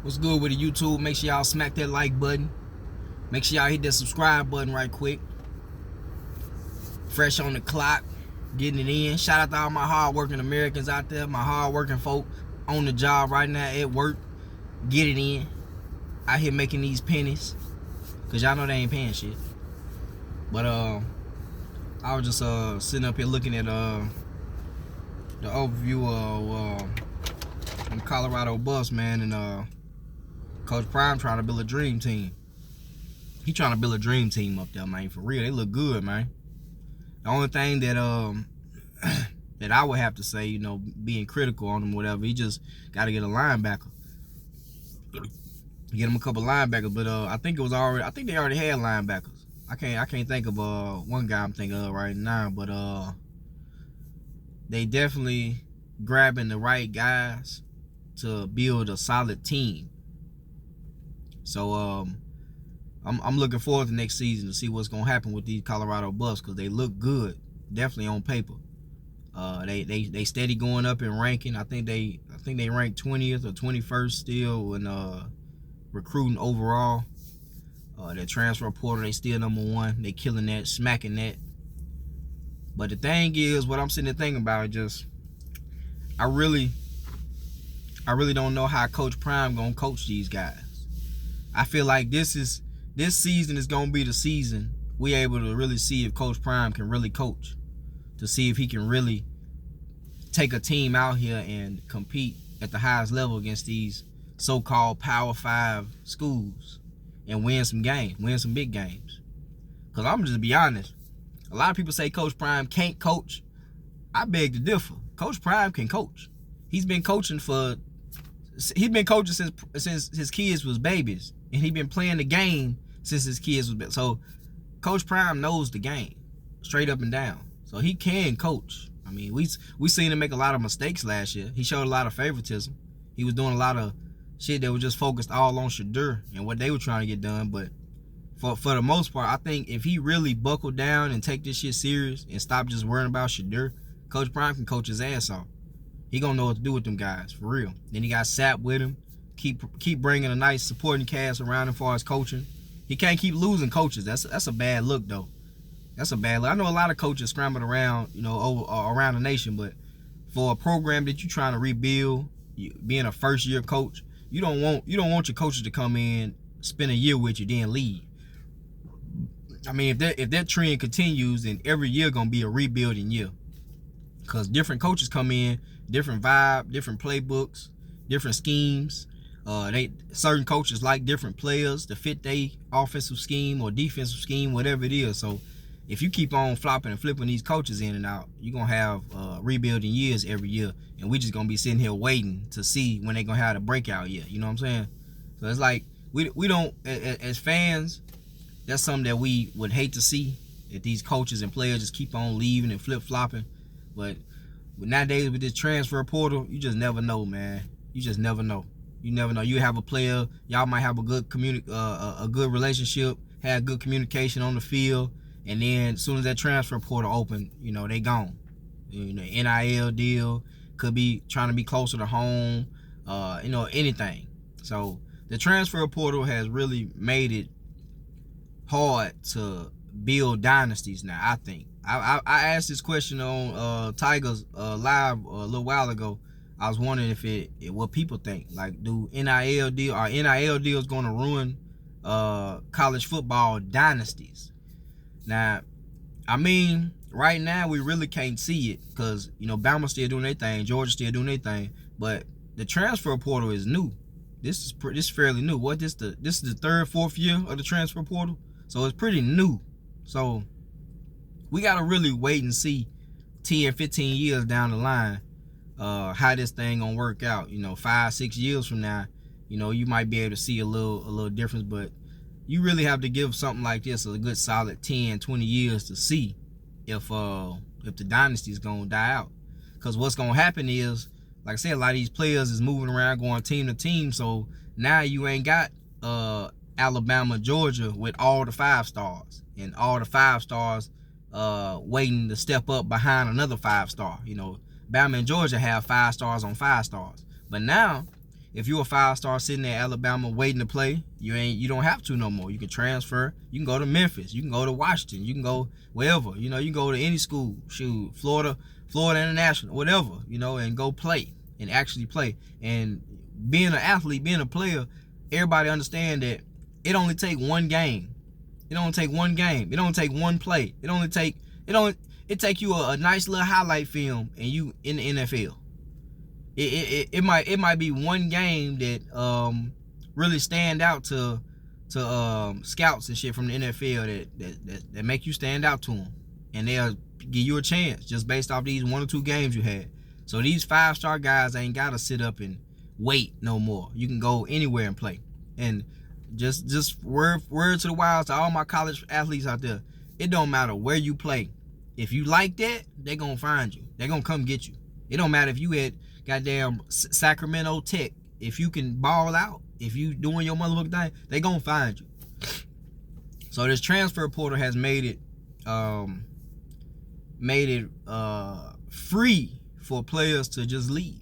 What's good with the YouTube? Make sure y'all smack that like button. Make sure y'all hit that subscribe button right quick. Fresh on the clock, getting it in. Shout out to all my hard-working Americans out there, my hard-working folk on the job right now at work. Get it in. Out here making these pennies, cause y'all know they ain't paying shit. But I was just sitting up here looking at the overview of the Colorado bus, man, and Coach Prime trying to build a dream team. He trying to build a dream team up there, man. For real, they look good, man. The only thing that that I would have to say, you know, being critical on him, whatever, he just got to get a linebacker. Get him a couple linebackers, but I think they already had linebackers. I can't think of one guy I'm thinking of right now, but they definitely grabbing the right guys to build a solid team. So I'm looking forward to next season to see what's gonna happen with these Colorado Buffs, because they look good, definitely on paper. They steady going up in ranking. I think they ranked 20th or 21st still in recruiting overall. Their transfer portal, they still #1. They killing that, smacking that. But the thing is, what I'm sitting there thinking about is just, I really don't know how Coach Prime gonna coach these guys. I feel like this season is gonna be the season we able to really see if Coach Prime can really coach, to see if he can really take a team out here and compete at the highest level against these so-called Power 5 schools and win some games, win some big games. Because I'm just be honest, a lot of people say Coach Prime can't coach. I beg to differ. Coach Prime can coach. He's been coaching since his kids was babies, and he's been playing the game since his kids was. So Coach Prime knows the game straight up and down. So he can coach. I mean, we seen him make a lot of mistakes last year. He showed a lot of favoritism. He was doing a lot of shit that was just focused all on Shadur and what they were trying to get done. But for the most part, I think if he really buckled down and take this shit serious and stop just worrying about Shadur, Coach Prime can coach his ass off. He gonna know what to do with them guys, for real. Then he got Sapp with him. Keep bringing a nice supporting cast around him for his coaching. He can't keep losing coaches. That's a bad look, though. That's a bad look. I know a lot of coaches scrambled around, you know, around the nation, but for a program that you're trying to rebuild, being a first-year coach, you don't want your coaches to come in, spend a year with you, then leave. I mean, if that trend continues, then every year gonna be a rebuilding year, because different coaches come in, different vibe, different playbooks, different schemes. Certain coaches like different players to fit their offensive scheme or defensive scheme, whatever it is. So if you keep on flopping and flipping these coaches in and out, you're gonna have rebuilding years every year, and we just gonna be sitting here waiting to see when they're gonna have the breakout year. You know what I'm saying? So it's like we don't, as fans, that's something that we would hate to see, if these coaches and players just keep on leaving and flip-flopping. But nowadays with this transfer portal, you just never know, man. You just never know. You never know. You have a player, y'all might have a good a good relationship, have good communication on the field, and then as soon as that transfer portal open, you know, they gone. You know, NIL deal, could be trying to be closer to home, you know, anything. So the transfer portal has really made it hard to build dynasties now, I think. I asked this question on Tiger's live a little while ago. I was wondering what people think. Like, do NIL deals going to ruin college football dynasties? Now, I mean, right now we really can't see it, because, you know, Bama still doing their thing, Georgia still doing their thing, but the transfer portal is new. This is fairly new. This is the third, fourth year of the transfer portal, so it's pretty new. So we gotta really wait and see 10, 15 years down the line how this thing gonna work out. You know, 5, 6 years from now, you know, you might be able to see a little difference, but you really have to give something like this a good solid 10, 20 years to see if the dynasty is gonna die out. Because what's gonna happen is, like I said, a lot of these players is moving around, going team to team, so now you ain't got Alabama, Georgia with all the 5 stars, and all the 5 stars waiting to step up behind another 5-star. You know, Bama and Georgia have 5 stars on 5 stars, but now if you're a 5-star sitting at Alabama waiting to play, you don't have to no more. You can transfer. You can go to Memphis. You can go to Washington. You can go wherever. You can go to any school. Shoot, Florida International, whatever. And go play and actually play. And being an athlete, being a player, everybody understand that it only take one game. It don't take one game. It don't take one play. It take you a nice little highlight film and you in the NFL. It might be one game that really stand out to scouts and shit from the NFL that make you stand out to them, and they'll give you a chance just based off these 1 or 2 games you had. So these 5-star guys ain't gotta sit up and wait no more. You can go anywhere and play. And just word to the wise to all my college athletes out there, it don't matter where you play. If you like that, they gonna find you. They gonna come get you. It don't matter if you at goddamn Sacramento Tech. If you can ball out, if you doing your motherfucking thing, they gonna find you. So this transfer portal has made it free for players to just leave.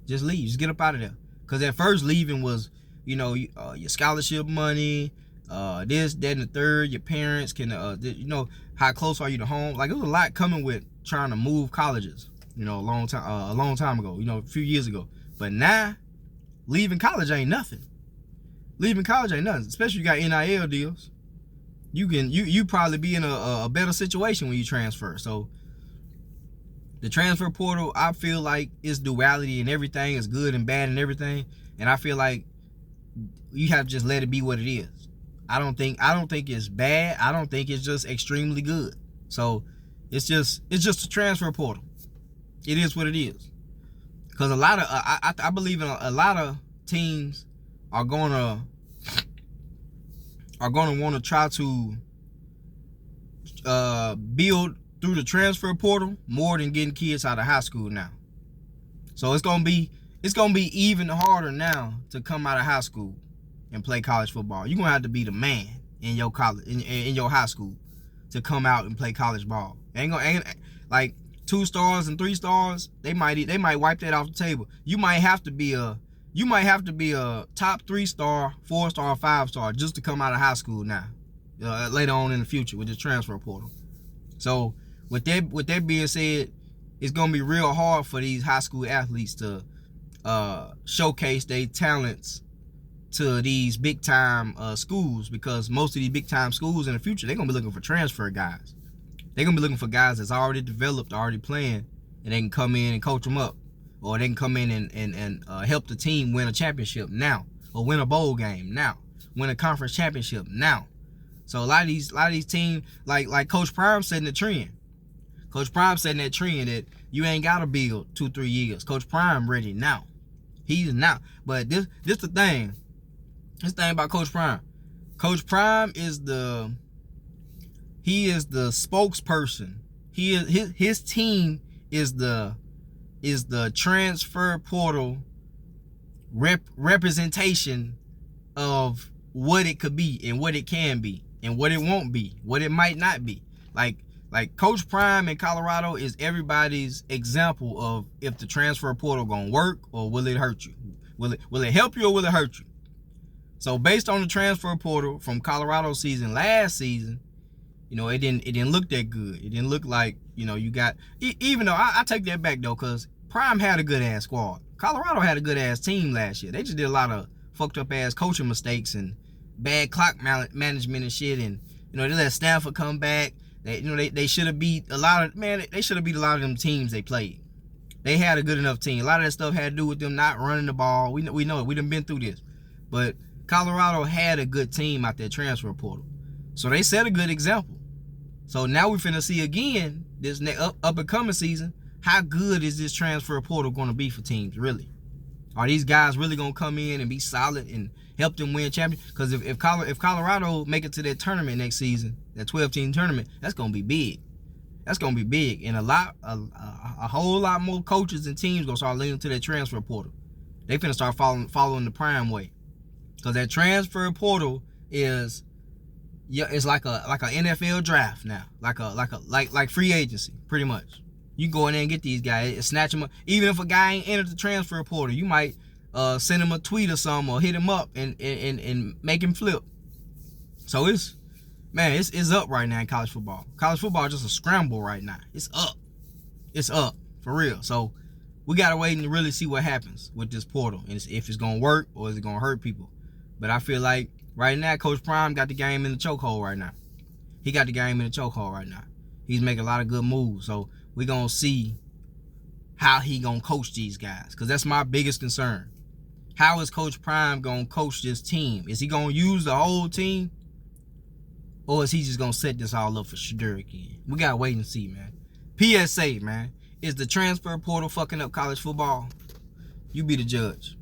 Just get up out of there. Because at first leaving was, your scholarship money, this, that, and the third. Your parents can, how close are you to home? Like, it was a lot coming with trying to move colleges. A long time ago. A few years ago. But now, leaving college ain't nothing. Especially if you got NIL deals. You probably be in a better situation when you transfer. So the transfer portal, I feel like it's duality and everything. It's good and bad and everything. And I feel like you have to just let it be what it is. I don't think it's bad. I don't think it's just extremely good. So it's just a transfer portal. It is what it is. Because a lot of I believe in a lot of teams are gonna want to try to build through the transfer portal more than getting kids out of high school now. So it's gonna be even harder now to come out of high school and play college football. You're gonna have to be the man in your college in your high school to come out and play college ball. Ain't like 2 stars and 3 stars. They might wipe that off the table. You might have to be a top 3-star, 4-star, 5-star just to come out of high school now. Later on in the future with the transfer portal. So with that being said, it's gonna be real hard for these high school athletes to showcase their talents to these big time schools, because most of these big time schools in the future, they're gonna be looking for transfer guys. They're gonna be looking for guys that's already developed, already playing, and they can come in and coach them up, or they can come in and help the team win a championship now, or win a bowl game now, win a conference championship now. So a lot of these teams, like Coach Prime setting the trend. Coach Prime setting that trend that you ain't gotta build 2-3 years. Coach Prime ready now. He's now. But this the thing. This thing about Coach Prime. Coach Prime is the spokesperson. His team is the transfer portal representation of what it could be and what it can be and what it won't be, what it might not be. Like Coach Prime in Colorado is everybody's example of if the transfer portal gonna work or will it hurt you? Will it help you or will it hurt you? So based on the transfer portal from Colorado season last season, it didn't look that good. It didn't look like, you got, even though I take that back though, because Prime had a good ass squad. Colorado had a good ass team last year. They just did a lot of fucked up ass coaching mistakes and bad clock management and shit. And, they let Stanford come back. They should have beat a lot of them teams they played. They had a good enough team. A lot of that stuff had to do with them not running the ball. We know it. We done been through this. But Colorado had a good team out there transfer portal. So they set a good example. So now we finna see again this up and coming season, how good is this transfer portal going to be for teams, really? Are these guys really going to come in and be solid and help them win champions? Because if Colorado make it to that tournament next season, that 12-team tournament, that's going to be big. That's going to be big. And a whole lot more coaches and teams going to start leaning to that transfer portal. They finna start following the Prime way. Because that transfer portal is, it's like a NFL draft now. Like free agency, pretty much. You go in there and get these guys, snatch them up. Even if a guy ain't entered the transfer portal, you might send him a tweet or something, or hit him up and make him flip. So it's up right now in college football. College football is just a scramble right now. It's up for real. So we gotta wait and really see what happens with this portal, and if it's gonna work or is it gonna hurt people. But I feel like right now Coach Prime got the game in the chokehold right now. He got the game in the chokehold right now. He's making a lot of good moves. So we're gonna see how he gonna coach these guys, because that's my biggest concern. How is Coach Prime gonna coach this team? Is he gonna use the whole team, or is he just gonna set this all up for Shadur again? We gotta wait and see, man. P.S.A, man. Is the transfer portal fucking up college football? You be the judge.